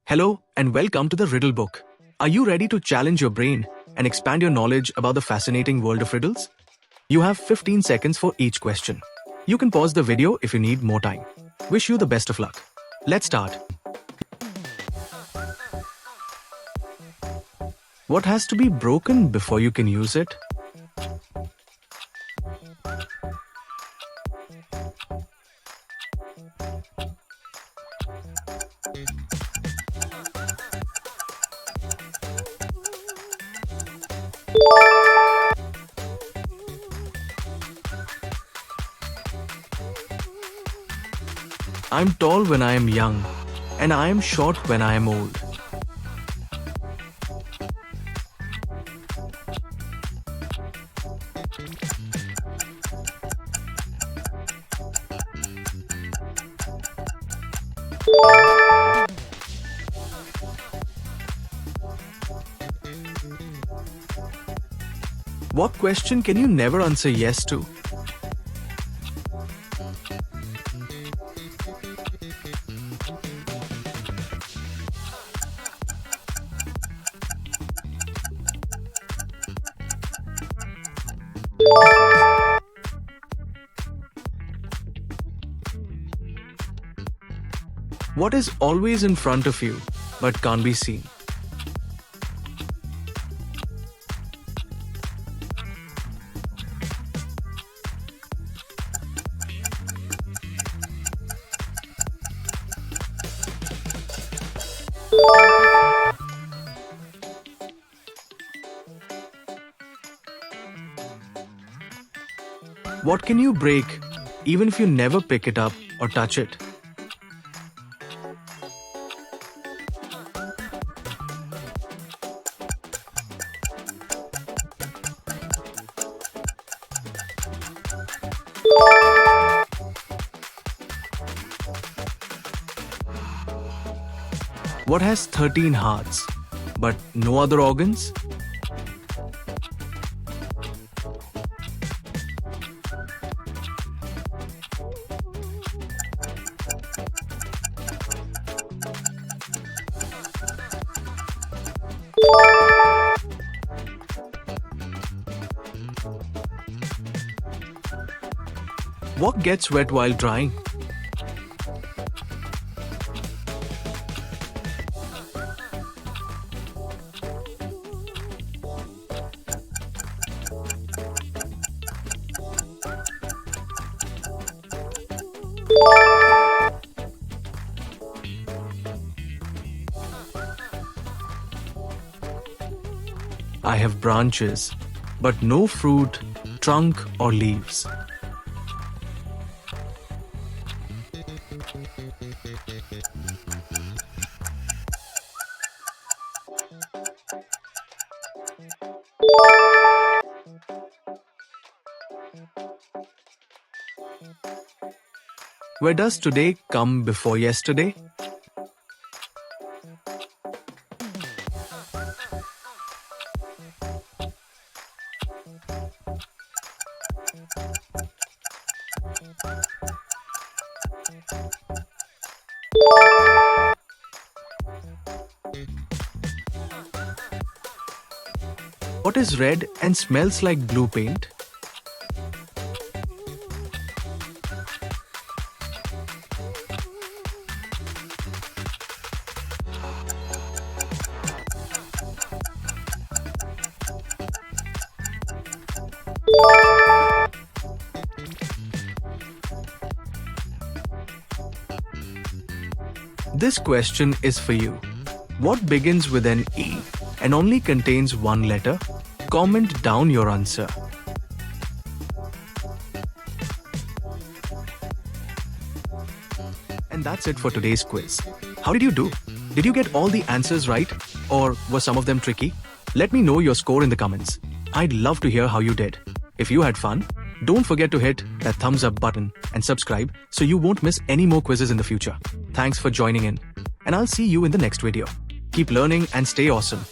Hello and welcome to the Riddle Book. Are you ready to challenge your brain and expand your knowledge about the fascinating world of riddles? You have 15 seconds for each question. You can pause the video if you need more time. Wish you the best of luck. Let's start. What has to be broken before you can use it? I'm tall when I am young, and I am short when I am old. What question can you never answer yes to? What is always in front of you but can't be seen? What can you break even if you never pick it up or touch it? What has 13 hearts but no other organs? What gets wet while drying? I have branches, but no fruit, trunk or leaves. Where does today come before yesterday? What is red and smells like blue paint? This question is for you. What begins with an E and only contains one letter? Comment down your answer. And that's it for today's quiz. How did you do? Did you get all the answers right? Or were some of them tricky? Let me know your score in the comments. I'd love to hear how you did. If you had fun, don't forget to hit that thumbs up button and subscribe so you won't miss any more quizzes in the future. Thanks for joining in, and I'll see you in the next video. Keep learning and stay awesome.